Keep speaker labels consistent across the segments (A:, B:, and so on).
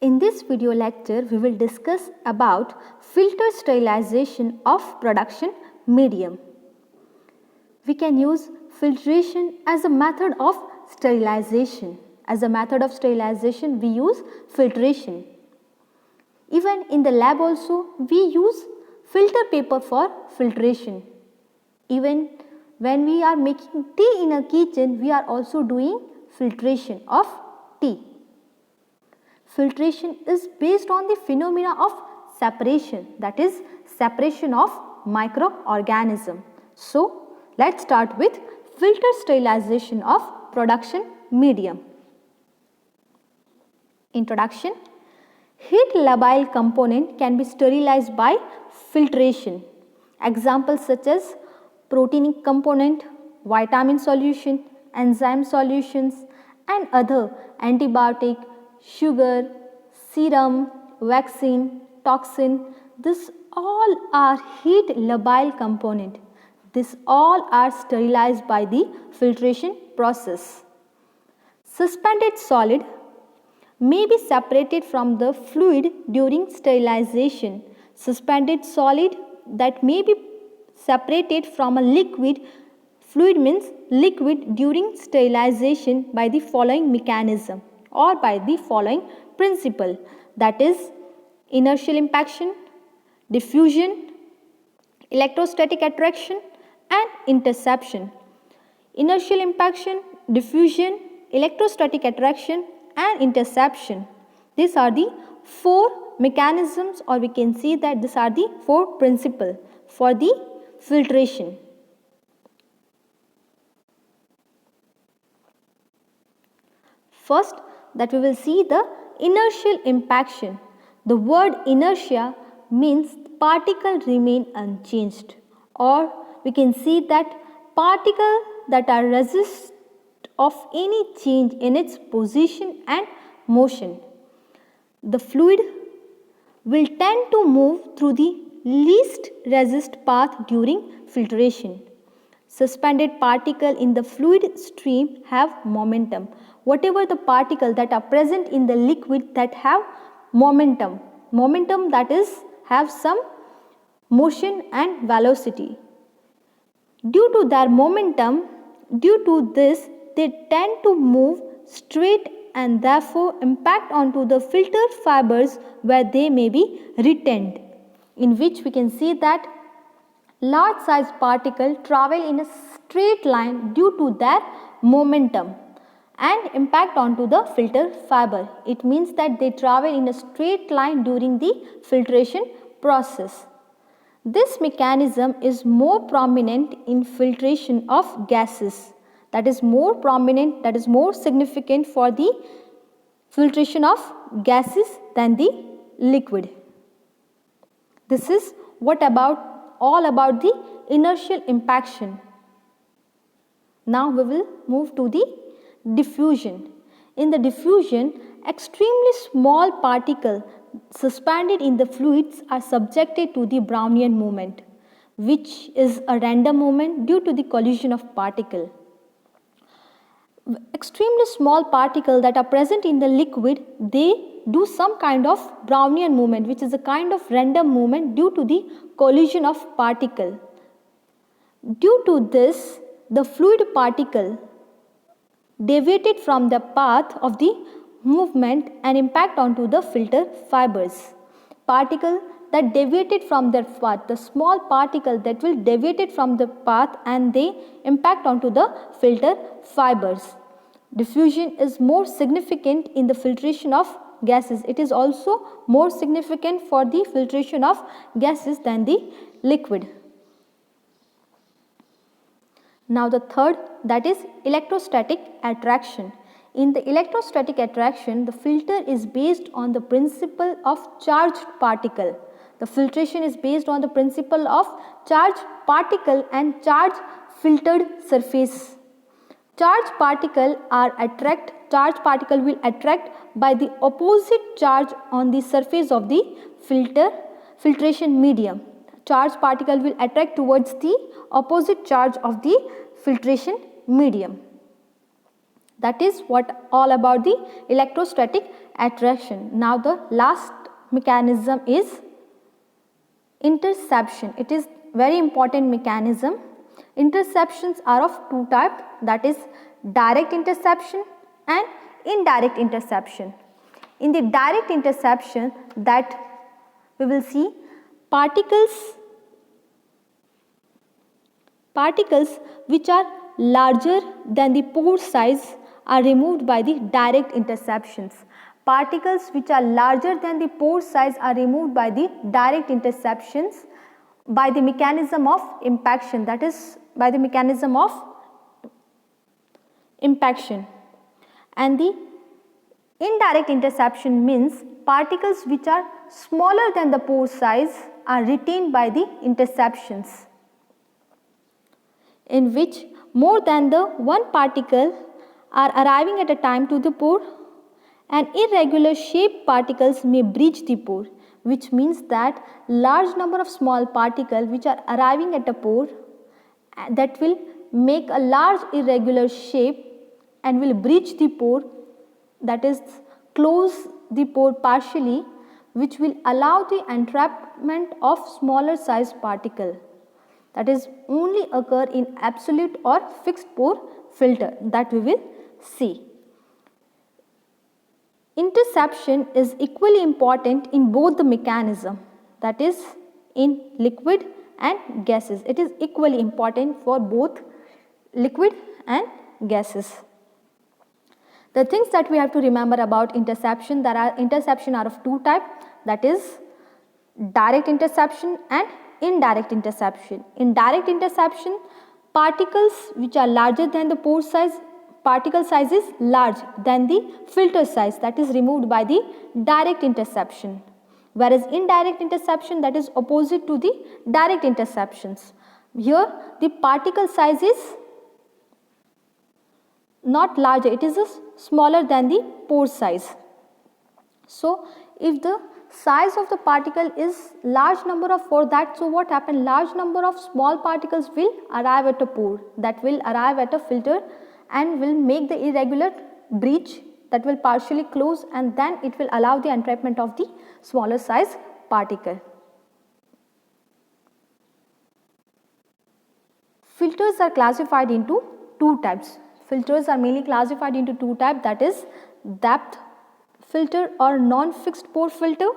A: In this video lecture, we will discuss about filter sterilization of production medium. We can use filtration as a method of sterilization. As a method of sterilization, we use filtration. Even in the lab also, we use filter paper for filtration. Even when we are making tea in a kitchen, we are also doing filtration of tea. Filtration is based on the phenomena of separation, that is separation of microorganism. So, let's start with filter sterilization of production medium. Introduction. Heat labile component can be sterilized by filtration. Examples such as proteinic component, vitamin solution, enzyme solutions and other antibiotic, sugar, serum, vaccine, toxin, this all are heat labile component. This all are sterilized by the filtration process. Suspended solid may be separated from the fluid during sterilization. Suspended solid that may be separated from a liquid, fluid means liquid during sterilization by the following mechanism or by the following principle, that is inertial impaction, diffusion, electrostatic attraction and interception. Inertial impaction, diffusion, electrostatic attraction and interception. These are the four mechanisms, or we can see that these are the four principles for the filtration. First, that we will see the inertial impaction. The word inertia means particle remain unchanged, or we can see that particle that are resist of any change in its position and motion. The fluid will tend to move through the least resist path during filtration. Suspended particle in the fluid stream have momentum. Whatever the particle that are present in the liquid that have momentum that is have some motion and velocity. Due to their momentum, due to this, they tend to move straight and therefore impact onto the filter fibers where they may be retained, in which we can see that large size particle travel in a straight line due to their momentum and impact onto the filter fiber. It means that they travel in a straight line during the filtration process. This mechanism is more prominent in filtration of gases. That is more prominent, that is more significant for the filtration of gases than the liquid. This is all about the inertial impaction. Now we will move to the diffusion. In the diffusion, extremely small particles suspended in the fluids are subjected to the Brownian movement, which is a random movement due to the collision of particles. Extremely small particles that are present in the liquid, they do some kind of Brownian movement, which is a kind of random movement due to the collision of particle. Due to this, the fluid particle deviated from the path of the movement and impact onto the filter fibers. Particle that deviated from their path, the small particle that will deviated from the path and they impact onto the filter fibers. Diffusion is more significant in the filtration of gases. It is also more significant for the filtration of gases than the liquid. Now the third, that is electrostatic attraction. In the electrostatic attraction, the filter is based on the principle of charged particle. The filtration is based on the principle of charged particle and charged filtered surface. Charged particle will attract by the opposite charge on the surface of the filtration medium. Charged particle will attract towards the opposite charge of the filtration medium. That is what all about the electrostatic attraction. Now the last mechanism is interception. It is very important mechanism. Interceptions are of two types, that is direct interception and indirect interception. In the direct interception, that we will see particles which are larger than the pore size are removed by the direct interceptions. Particles which are larger than the pore size are removed by the direct interceptions by the mechanism of impaction, that is by the mechanism of impaction. And the indirect interception means particles which are smaller than the pore size are retained by the interceptions, in which more than the one particle are arriving at a time to the pore, and irregular shaped particles may breach the pore, which means that large number of small particles which are arriving at a pore that will make a large irregular shape and will breach the pore, that is close the pore partially, which will allow the entrapment of smaller size particle, that is only occur in absolute or fixed pore filter, that we will see. Interception is equally important in both the mechanism, that is in liquid and gases. It is equally important for both liquid and gases. The things that we have to remember about interception, interception are of two types, that is direct interception and indirect interception. In direct interception, particles which are larger than the pore size, particle size is large than the filter size, that is removed by the direct interception. Whereas indirect interception, that is opposite to the direct interceptions. Here the particle size is not larger, it is smaller than the pore size. So if the size of the particle is large number of, for that, so what happen, large number of small particles will arrive at a pore, that will arrive at a filter and will make the irregular breach, that will partially close, and then it will allow the entrapment of the smaller size particle. Filters are classified into two types. Filters are mainly classified into two types, that is depth filter or non-fixed pore filter.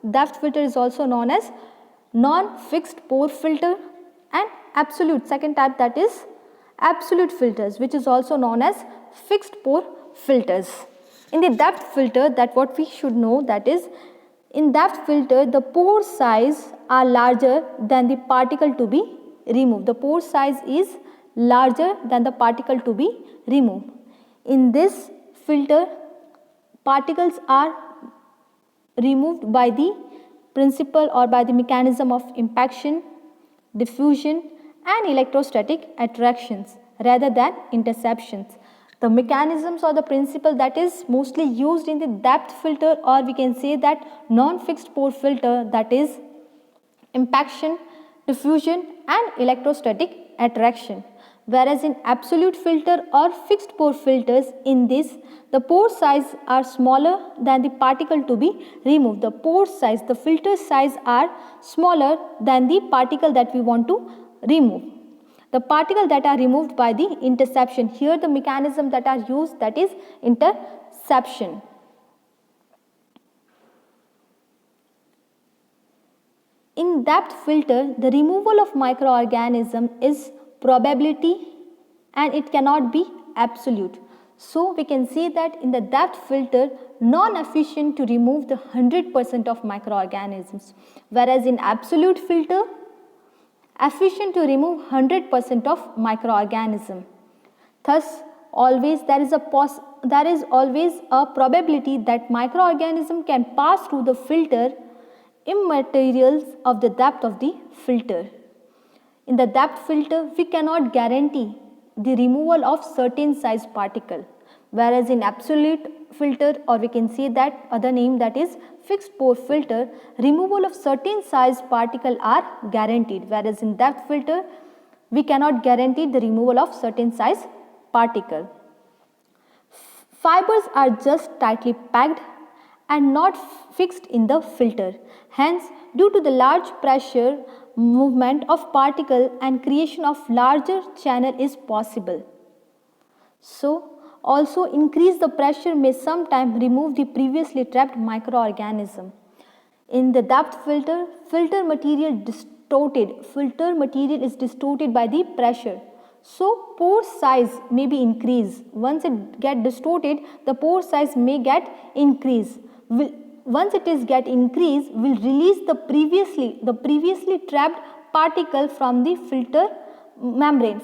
A: Depth filter is also known as non-fixed pore filter, and absolute, second type, that is absolute filters, which is also known as fixed pore filters. In the depth filter, that what we should know, that is in depth filter the pore size are larger than the particle to be removed. The pore size is larger than the particle to be removed. In this filter, particles are removed by the principle or by the mechanism of impaction, diffusion and electrostatic attractions rather than interceptions. The mechanisms or the principle that is mostly used in the depth filter, or we can say that non-fixed pore filter, that is impaction, diffusion and electrostatic attraction. Whereas in absolute filter or fixed pore filters, in this the pore size are smaller than the particle to be removed. The pore size, the filter size are smaller than the particle that we want to remove. The particle that are removed by the interception, here the mechanism that are used, that is interception. In depth filter, the removal of microorganism is probability and it cannot be absolute. So we can say that in the depth filter, non-efficient to remove the 100% of microorganisms, whereas in absolute filter, efficient to remove 100% of microorganism. Thus, always there is always a probability that microorganism can pass through the filter immaterials of the depth of the filter. In the depth filter, we cannot guarantee the removal of certain size particle, whereas in absolute filter, or we can say that other name, that is fixed pore filter, removal of certain size particle are guaranteed, whereas in depth filter we cannot guarantee the removal of certain size particle. Fibers are just tightly packed and not fixed in the filter. Hence, due to the large pressure, movement of particle and creation of larger channel is possible. So, also increase the pressure may sometimes remove the previously trapped microorganism. In the depth filter, filter material is distorted by the pressure. So, pore size may be increased. Once it get distorted, the pore size may get increased. Once it is get increased, will release the previously trapped particle from the filter membrane,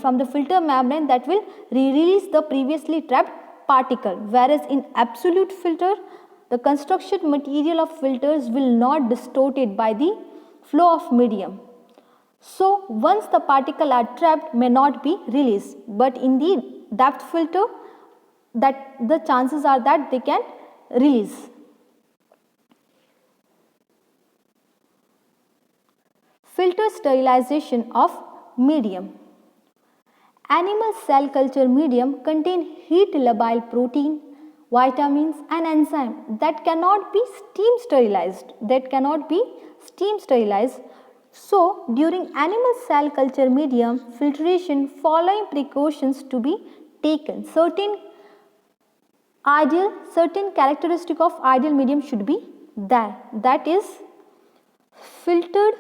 A: that will release the previously trapped particle. Whereas in absolute filter, the construction material of filters will not distorted by the flow of medium. So, once the particle are trapped may not be released, but in the depth filter, that the chances are that they can release. Filter sterilization of medium. Animal cell culture medium contain heat labile protein, vitamins and enzymes that cannot be steam sterilized. So, during animal cell culture medium filtration, following precautions to be taken. Certain characteristic of ideal medium should be there. That is, filtered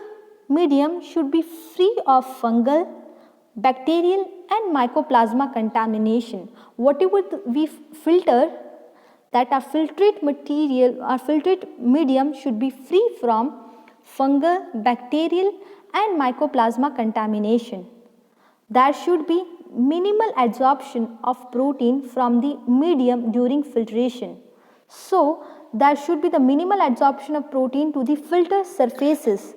A: medium should be free of fungal, bacterial and mycoplasma contamination. Whatever we filter, that our filtrate medium should be free from fungal, bacterial and mycoplasma contamination. There should be minimal adsorption of protein from the medium during filtration. So, there should be the minimal adsorption of protein to the filter surfaces.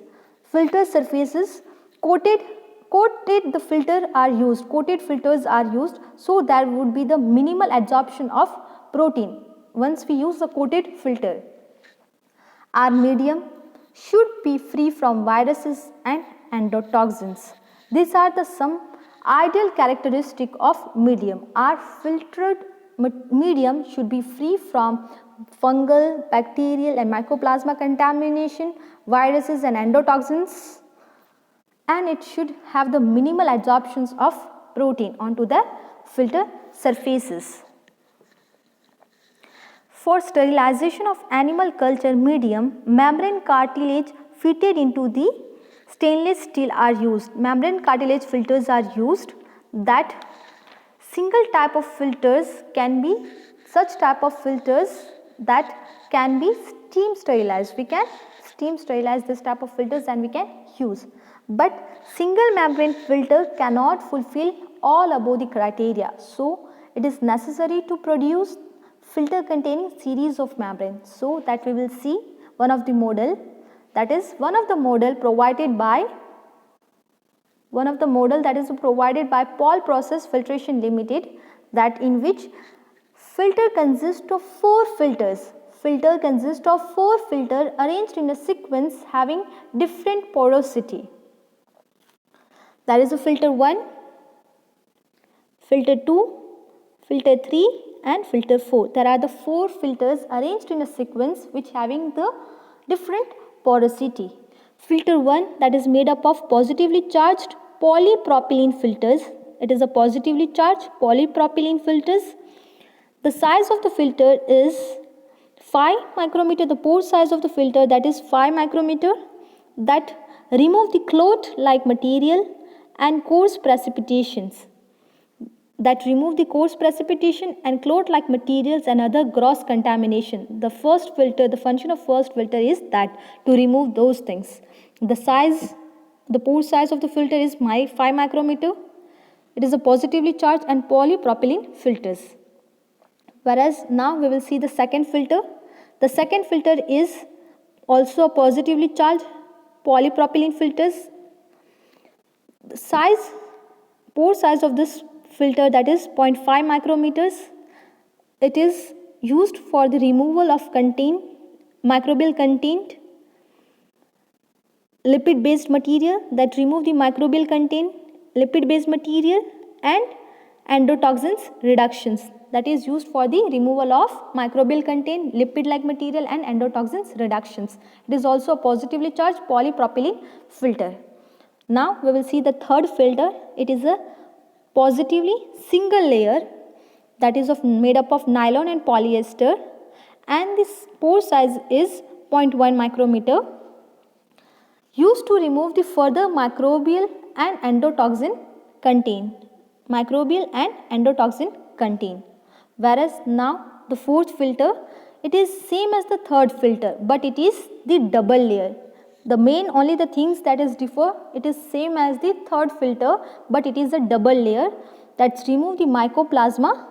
A: Coated the filter are used, coated filters are used, so there would be the minimal adsorption of protein once we use the coated filter. Our medium should be free from viruses and endotoxins. These are the some ideal characteristic of medium. Our filtered medium should be free from fungal, bacterial and mycoplasma contamination, viruses and endotoxins, and it should have the minimal adsorptions of protein onto the filter surfaces. For sterilization of animal culture medium, membrane cartilage fitted into the stainless steel are used. Membrane cartilage filters are used. That single type of filters can be such type of filters that can be steam sterilized. We can steam sterilize this type of filters and we can use. But single membrane filter cannot fulfill all above the criteria. So, it is necessary to produce filter containing series of membranes. So, that we will see one of the model, that is one of the model that is provided by Paul Process Filtration Limited, that in which filter consists of 4 filters. Filter consists of 4 filters arranged in a sequence having different porosity. That is a filter 1, filter 2, filter 3 and filter 4. There are the 4 filters arranged in a sequence which having the different porosity. Filter 1, that is made up of positively charged polypropylene filters. It is a positively charged polypropylene filters. The size of the filter is 5 micrometer. The pore size of the filter, that is 5 micrometer, that remove the clot like material and coarse precipitations. That remove the coarse precipitation and clot like materials and other gross contamination. The function of first filter is that to remove those things. The pore size of the filter is 5 micrometer. It is a positively charged and polypropylene filters. Whereas now we will see the second filter. The second filter is also a positively charged polypropylene filters. The pore size of this filter, that is 0.5 micrometers. It is used for the removal of microbial contained lipid based material, that remove the microbial contained lipid based material and endotoxins reductions. that is used for the removal of microbial content, lipid-like material and endotoxins reductions. It is also a positively charged polypropylene filter. Now we will see the third filter. It is a positively single layer that is made up of nylon and polyester, and this pore size is 0.1 micrometer, used to remove the further microbial and endotoxin contain. Whereas now the fourth filter, it is same as the third filter, but it is the double layer. The main only the things that is differ, it is same as the third filter, but it is a double layer that's remove the mycoplasma.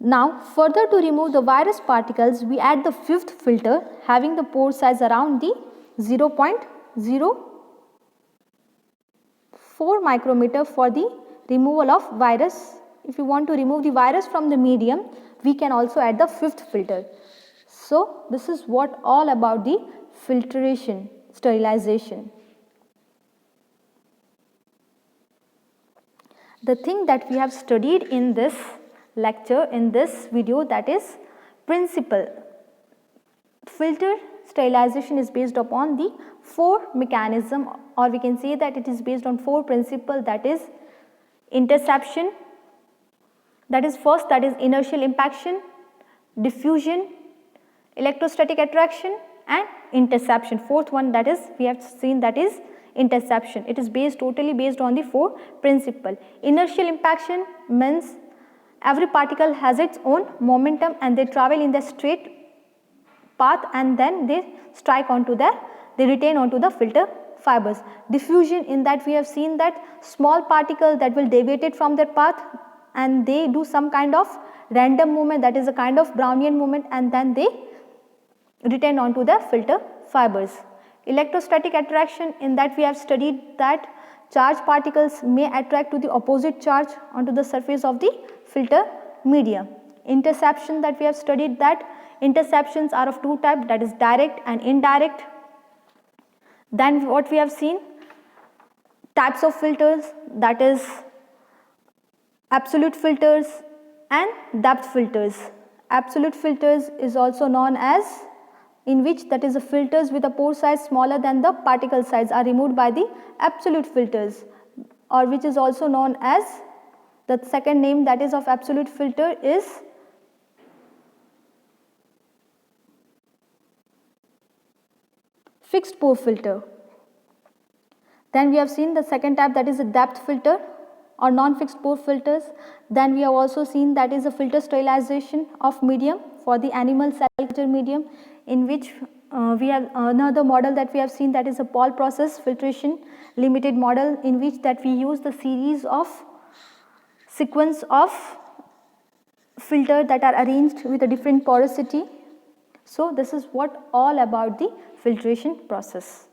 A: Now further to remove the virus particles, we add the fifth filter having the pore size around the 0.04 micrometer for the removal of virus. If you want to remove the virus from the medium, we can also add the fifth filter. So this is what all about the filtration, sterilization. The thing that we have studied in this lecture, in this video, that is principle. Filter sterilization is based upon the four mechanism, or we can say that it is based on four principles, that is interception, that is first, that is inertial impaction, diffusion, electrostatic attraction and interception. Fourth one that is we have seen, that is interception. It is totally based on the four principle. Inertial impaction means every particle has its own momentum and they travel in the straight path and then they retain onto the filter fibers. Diffusion, in that we have seen that small particle that will deviate from their path and they do some kind of random movement, that is a kind of Brownian movement, and then they retain onto the filter fibers. Electrostatic attraction, in that we have studied that charged particles may attract to the opposite charge onto the surface of the filter medium. Interception, that we have studied that interceptions are of two types, that is direct and indirect. Then what we have seen, types of filters, that is absolute filters and depth filters. Absolute filters is also known as, in which that is the filters with a pore size smaller than the particle size are removed by the absolute filters, or which is also known as, the second name that is of absolute filter is fixed pore filter. Then we have seen the second type, that is a depth filter or non-fixed pore filters. Then we have also seen that is a filter sterilization of medium for the animal cell culture medium, in which we have another model that we have seen, that is a Paul process filtration limited model, in which that we use the series of sequence of filter that are arranged with a different porosity. So this is what all about the filtration process.